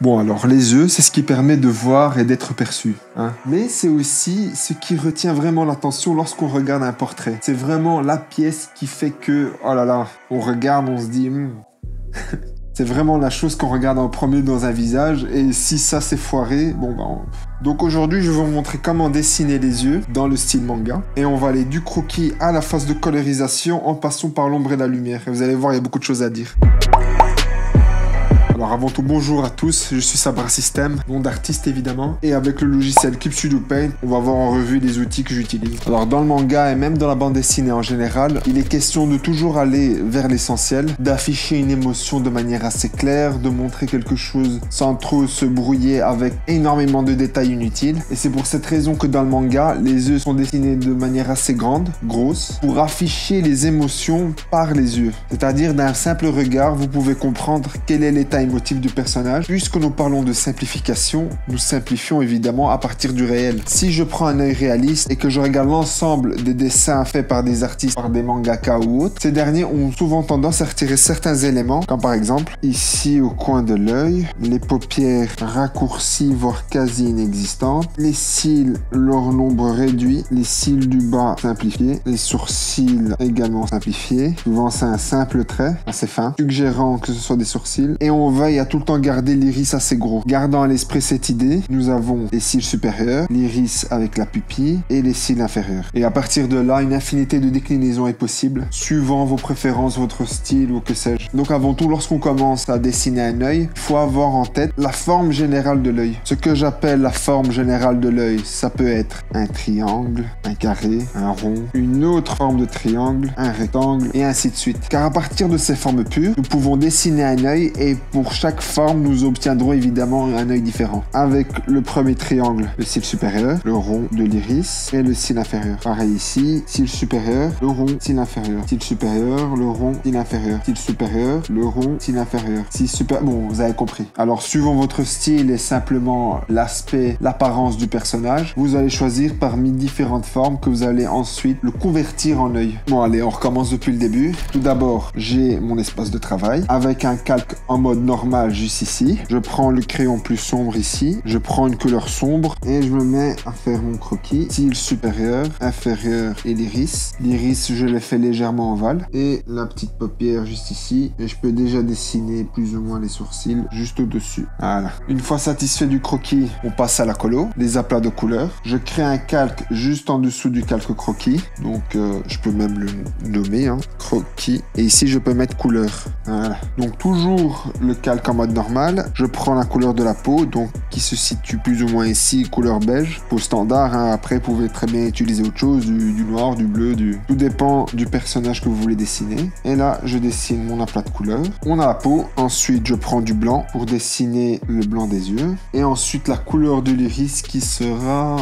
Bon, alors les yeux, c'est ce qui permet de voir et d'être perçu, hein. Mais c'est aussi ce qui retient vraiment l'attention lorsqu'on regarde un portrait. C'est vraiment la pièce qui fait que, oh là là, on regarde, on se dit... C'est vraiment la chose qu'on regarde en premier dans un visage, et si ça c'est foiré, bon bah... Donc aujourd'hui, je vais vous montrer comment dessiner les yeux dans le style manga. Et on va aller du croquis à la phase de colorisation en passant par l'ombre et la lumière. Et vous allez voir, il y a beaucoup de choses à dire. Alors avant tout, bonjour à tous, je suis Sabra System, nom d'artiste évidemment, et avec le logiciel Keep Studio Paint, on va voir en revue les outils que j'utilise. Alors dans le manga et même dans la bande dessinée en général, il est question de toujours aller vers l'essentiel, d'afficher une émotion de manière assez claire, de montrer quelque chose sans trop se brouiller avec énormément de détails inutiles. Et c'est pour cette raison que dans le manga, les yeux sont dessinés de manière assez grande, grosse, pour afficher les émotions par les yeux. C'est-à-dire d'un simple regard, vous pouvez comprendre quel est l'état émotif du personnage. Puisque nous parlons de simplification, nous simplifions évidemment à partir du réel. Si je prends un œil réaliste et que je regarde l'ensemble des dessins faits par des artistes, par des mangaka ou autres, ces derniers ont souvent tendance à retirer certains éléments, comme par exemple ici au coin de l'œil, les paupières raccourcies voire quasi inexistantes, les cils, leur nombre réduit, les cils du bas simplifiés, les sourcils également simplifiés. Souvent c'est un simple trait assez fin, suggérant que ce soit des sourcils, et on veille à tout le temps garder l'iris assez gros. Gardant à l'esprit cette idée, nous avons les cils supérieurs, l'iris avec la pupille et les cils inférieurs. Et à partir de là, une infinité de déclinaisons est possible, suivant vos préférences, votre style ou que sais-je. Donc avant tout, lorsqu'on commence à dessiner un œil, il faut avoir en tête la forme générale de l'œil. Ce que j'appelle la forme générale de l'œil, ça peut être un triangle, un carré, un rond, une autre forme de triangle, un rectangle et ainsi de suite. Car à partir de ces formes pures, nous pouvons dessiner un œil et pour chaque forme, nous obtiendrons évidemment un œil différent. Avec le premier triangle, le cil supérieur, le rond de l'iris et le cil inférieur. Pareil ici, cil supérieur, le rond, cil inférieur. Cil supérieur, le rond, cil inférieur. Cil supérieur, le rond, cil inférieur. Cil supérieur... Bon, vous avez compris. Alors, suivant votre style et simplement l'aspect, l'apparence du personnage, vous allez choisir parmi différentes formes que vous allez ensuite le convertir en œil. Bon, allez, on recommence depuis le début. Tout d'abord, j'ai mon espace de travail avec un calque en mode normal juste ici. Je prends le crayon plus sombre ici. Je prends une couleur sombre et je me mets à faire mon croquis. Cils supérieur, inférieur et l'iris. L'iris, je l'ai fait légèrement ovale. Et la petite paupière juste ici. Et je peux déjà dessiner plus ou moins les sourcils juste au-dessus. Voilà. Une fois satisfait du croquis, on passe à la colo. Les aplats de couleurs. Je crée un calque juste en dessous du calque croquis. Donc, je peux même le nommer, hein. Croquis. Et ici, je peux mettre couleur. Voilà. Donc, toujours le calque en mode normal. Je prends la couleur de la peau, donc qui se situe plus ou moins ici, couleur beige. Peau standard, hein. Après, vous pouvez très bien utiliser autre chose, du noir, du bleu, tout dépend du personnage que vous voulez dessiner. Et là, je dessine mon aplat de couleur. On a la peau. Ensuite, je prends du blanc pour dessiner le blanc des yeux. Et ensuite, la couleur de l'iris qui sera...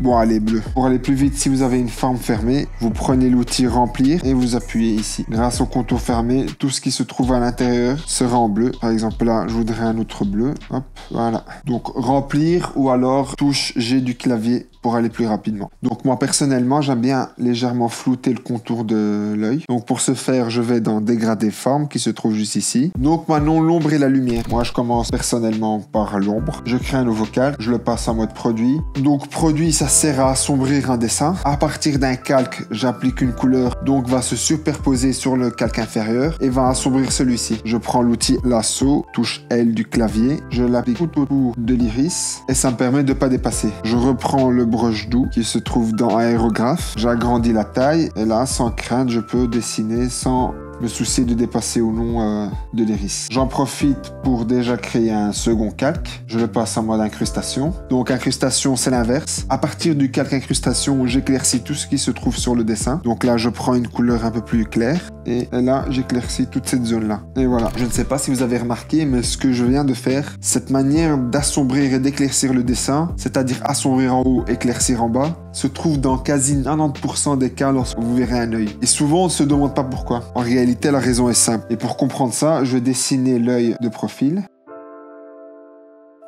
Bon, allez, bleu. Pour aller plus vite, si vous avez une forme fermée, vous prenez l'outil remplir et vous appuyez ici. Grâce au contour fermé, tout ce qui se trouve à l'intérieur sera en bleu. Par exemple, là, je voudrais un autre bleu. Hop, voilà. Donc, remplir ou alors touche G du clavier pour aller plus rapidement. Donc, moi, personnellement, j'aime bien légèrement flouter le contour de l'œil. Donc, pour ce faire, je vais dans dégradé forme qui se trouve juste ici. Donc, maintenant, l'ombre et la lumière. Moi, je commence personnellement par l'ombre. Je crée un nouveau calque. Je le passe en mode produit. Donc, produit, ça sert à assombrir un dessin. À partir d'un calque, j'applique une couleur. Donc, va se superposer sur le calque inférieur et va assombrir celui-ci. Je prends l'outil lasso, touche L du clavier. Je l'applique tout autour de l'iris et ça me permet de ne pas dépasser. Je reprends le brush doux qui se trouve dans aérographe. J'agrandis la taille et là, sans crainte, je peux dessiner sans me soucier de dépasser ou non de l'iris. J'en profite pour déjà créer un second calque. Je le passe en mode incrustation. Donc incrustation, c'est l'inverse. À partir du calque incrustation, j'éclaircis tout ce qui se trouve sur le dessin. Donc là, je prends une couleur un peu plus claire. Et là, j'éclaircis toute cette zone-là. Et voilà. Je ne sais pas si vous avez remarqué, mais ce que je viens de faire, cette manière d'assombrir et d'éclaircir le dessin, c'est-à-dire assombrir en haut, éclaircir en bas, se trouve dans quasi 90% des cas lorsque vous verrez un œil. Et souvent, on ne se demande pas pourquoi. En réalité, la raison est simple. Et pour comprendre ça, je vais dessiner l'œil de profil.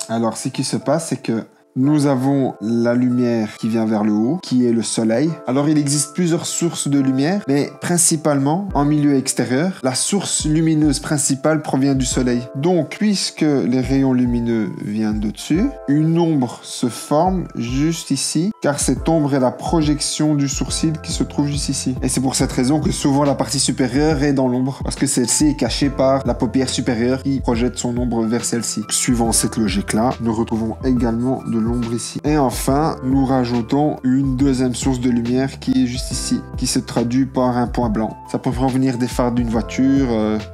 Alors, ce qui se passe, c'est que Nous avons la lumière qui vient vers le haut, qui est le soleil. Alors il existe plusieurs sources de lumière, mais principalement en milieu extérieur, la source lumineuse principale provient du soleil. Donc puisque les rayons lumineux viennent d'au-dessus, une ombre se forme juste ici, car cette ombre est la projection du sourcil qui se trouve juste ici. Et c'est pour cette raison que souvent la partie supérieure est dans l'ombre, parce que celle-ci est cachée par la paupière supérieure qui projette son ombre vers celle-ci. Suivant cette logique-là, nous retrouvons également de l'ombre ici. Et enfin, nous rajoutons une deuxième source de lumière qui est juste ici, qui se traduit par un point blanc. Ça peut provenir des phares d'une voiture,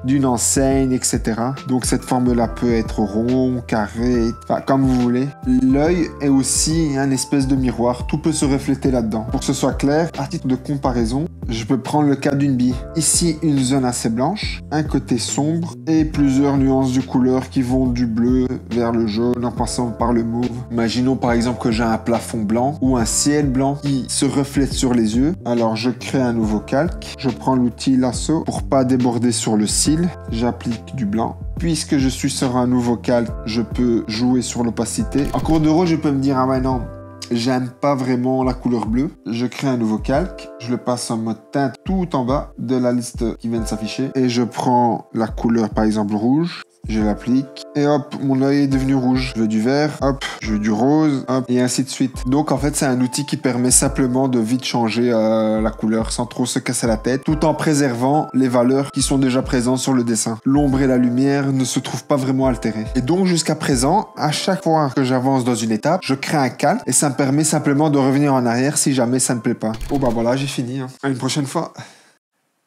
d'une enseigne, etc. Donc cette forme-là peut être rond, carré, enfin comme vous voulez. L'œil est aussi un espèce de miroir, tout peut se refléter là-dedans. Pour que ce soit clair, à titre de comparaison, je peux prendre le cas d'une bille. Ici, une zone assez blanche, un côté sombre et plusieurs nuances de couleurs qui vont du bleu vers le jaune en passant par le mauve. Imaginons par exemple que j'ai un plafond blanc ou un ciel blanc qui se reflète sur les yeux. Alors je crée un nouveau calque. Je prends l'outil lasso pour pas déborder sur le cil. J'applique du blanc. Puisque je suis sur un nouveau calque, je peux jouer sur l'opacité. En cours de route, je peux me dire, ah ouais non, j'aime pas vraiment la couleur bleue. Je crée un nouveau calque, je le passe en mode teinte tout en bas de la liste qui vient de s'afficher. Et je prends la couleur par exemple rouge, je l'applique et hop, mon œil est devenu rouge. Je veux du vert, hop, je veux du rose, hop, et ainsi de suite. Donc en fait, c'est un outil qui permet simplement de vite changer la couleur sans trop se casser la tête, tout en préservant les valeurs qui sont déjà présentes sur le dessin. L'ombre et la lumière ne se trouvent pas vraiment altérées. Et donc jusqu'à présent, à chaque fois que j'avance dans une étape, je crée un calque et ça me permet simplement de revenir en arrière si jamais ça ne plaît pas. Oh bah voilà, j'ai fini. À une prochaine fois.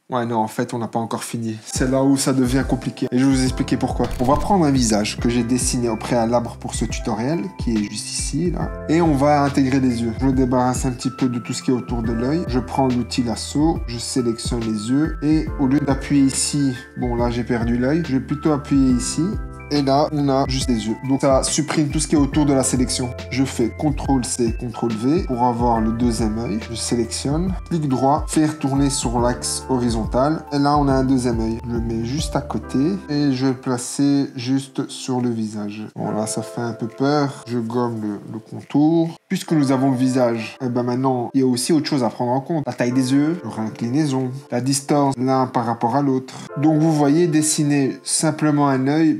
Ouais, non, en fait, on n'a pas encore fini. C'est là où ça devient compliqué. Et je vais vous expliquer pourquoi. On va prendre un visage que j'ai dessiné au préalable pour ce tutoriel, qui est juste ici, là. Et on va intégrer les yeux. Je me débarrasse un petit peu de tout ce qui est autour de l'œil. Je prends l'outil lasso, je sélectionne les yeux. Et au lieu d'appuyer ici, bon, là, j'ai perdu l'œil. Je vais plutôt appuyer ici. Et là, on a juste les yeux. Donc, ça supprime tout ce qui est autour de la sélection. Je fais CTRL-C, CTRL-V pour avoir le deuxième œil. Je sélectionne, clic droit, faire tourner sur l'axe horizontal. Et là, on a un deuxième œil. Je le mets juste à côté et je vais le placer juste sur le visage. Bon, là, ça fait un peu peur. Je gomme le contour. Puisque nous avons le visage, et ben maintenant, il y a aussi autre chose à prendre en compte. La taille des yeux, leur inclinaison, la distance l'un par rapport à l'autre. Donc, vous voyez, dessiner simplement un œil,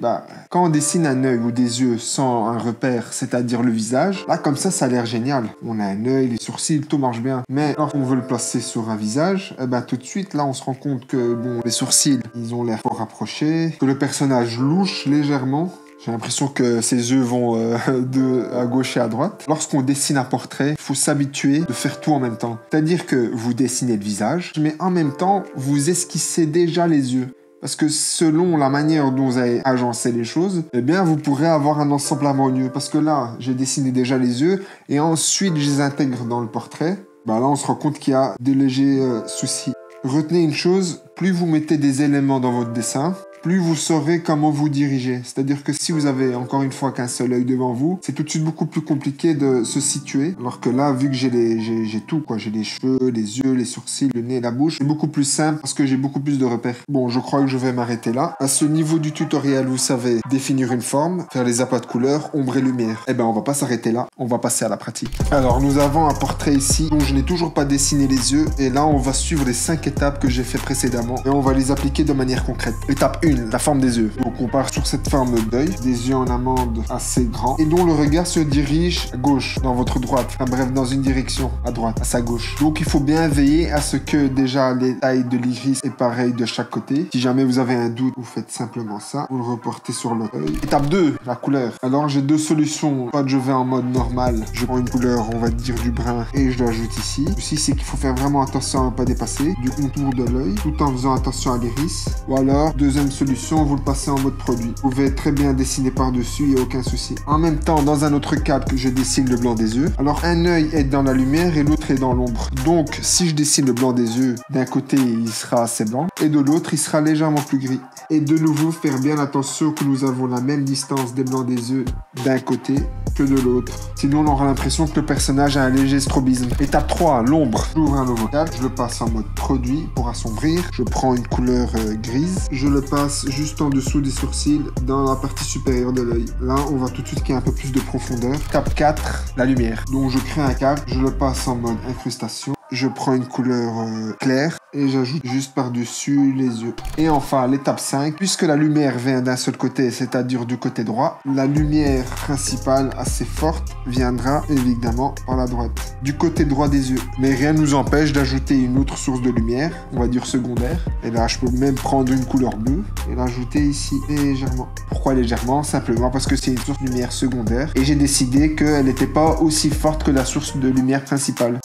quand on dessine un œil ou des yeux sans un repère, c'est-à-dire le visage, là, comme ça a l'air génial. On a un œil, les sourcils, tout marche bien. Mais lorsqu'on veut le placer sur un visage, tout de suite, là, on se rend compte que, bon, les sourcils, ils ont l'air fort rapprochés, que le personnage louche légèrement. J'ai l'impression que ses yeux vont de à gauche et à droite. Lorsqu'on dessine un portrait, il faut s'habituer de faire tout en même temps. C'est-à-dire que vous dessinez le visage, mais en même temps, vous esquissez déjà les yeux. Parce que selon la manière dont vous avez agencé les choses, eh bien, vous pourrez avoir un ensemble harmonieux. Parce que là, j'ai dessiné déjà les yeux et ensuite, je les intègre dans le portrait. Là, on se rend compte qu'il y a de légers soucis. Retenez une chose, plus vous mettez des éléments dans votre dessin, plus vous saurez comment vous diriger. C'est-à-dire que si vous avez encore une fois qu'un seul œil devant vous, c'est tout de suite beaucoup plus compliqué de se situer. Alors que là, vu que j'ai tout, quoi, j'ai les cheveux, les yeux, les sourcils, le nez, la bouche, c'est beaucoup plus simple parce que j'ai beaucoup plus de repères. Bon, je crois que je vais m'arrêter là. À ce niveau du tutoriel, vous savez définir une forme, faire les aplats de couleurs, ombre et lumière. Eh ben, on va pas s'arrêter là, on va passer à la pratique. Alors, nous avons un portrait ici dont je n'ai toujours pas dessiné les yeux. Et là, on va suivre les 5 étapes que j'ai fait précédemment et on va les appliquer de manière concrète. Étape 1. La forme des yeux. Donc on part sur cette forme d'œil, des yeux en amande assez grands et dont le regard se dirige à gauche, dans votre droite, enfin bref, dans une direction à droite, à sa gauche. Donc il faut bien veiller à ce que déjà les tailles de l'iris est pareil de chaque côté. Si jamais vous avez un doute, vous faites simplement ça, vous le reportez sur l'autre œil. Étape 2, la couleur. Alors j'ai deux solutions. Soit je vais en mode normal, je prends une couleur, on va dire du brun, et je l'ajoute ici. Ici, c'est qu'il faut faire vraiment attention à ne pas dépasser du contour de l'œil, tout en faisant attention à l'iris. Ou alors, deuxième solution, vous le passez en mode produit. Vous pouvez très bien dessiner par-dessus, il n'y a aucun souci. En même temps, dans un autre cadre, je dessine le blanc des yeux. Alors, un œil est dans la lumière et l'autre est dans l'ombre. Donc, si je dessine le blanc des yeux, d'un côté, il sera assez blanc, et de l'autre, il sera légèrement plus gris. Et de nouveau, faire bien attention que nous avons la même distance des blancs des yeux d'un côté que de l'autre. Sinon, on aura l'impression que le personnage a un léger strobisme. Étape 3, l'ombre. J'ouvre un nouveau cadre, je le passe en mode produit pour assombrir. Je prends une couleur grise, je le passe passe juste en dessous des sourcils, dans la partie supérieure de l'œil. Là, on voit tout de suite qu'il y a un peu plus de profondeur. Étape 4, la lumière. Donc je crée un cadre, je le passe en mode incrustation. Je prends une couleur claire et j'ajoute juste par-dessus les yeux. Et enfin, l'étape 5, puisque la lumière vient d'un seul côté, c'est-à-dire du côté droit, la lumière principale assez forte viendra évidemment par la droite, du côté droit des yeux. Mais rien ne nous empêche d'ajouter une autre source de lumière, on va dire secondaire. Et là, je peux même prendre une couleur bleue et l'ajouter ici légèrement. Pourquoi légèrement? Simplement parce que c'est une source de lumière secondaire et j'ai décidé qu'elle n'était pas aussi forte que la source de lumière principale.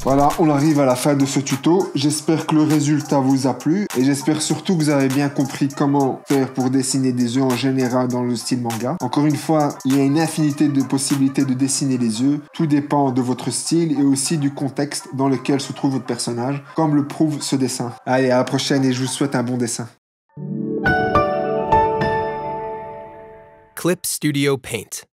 Voilà, on arrive à la fin de ce tuto. J'espère que le résultat vous a plu et j'espère surtout que vous avez bien compris comment faire pour dessiner des yeux en général dans le style manga. Encore une fois, il y a une infinité de possibilités de dessiner les yeux. Tout dépend de votre style et aussi du contexte dans lequel se trouve votre personnage, comme le prouve ce dessin. Allez, à la prochaine et je vous souhaite un bon dessin. Clip Studio Paint.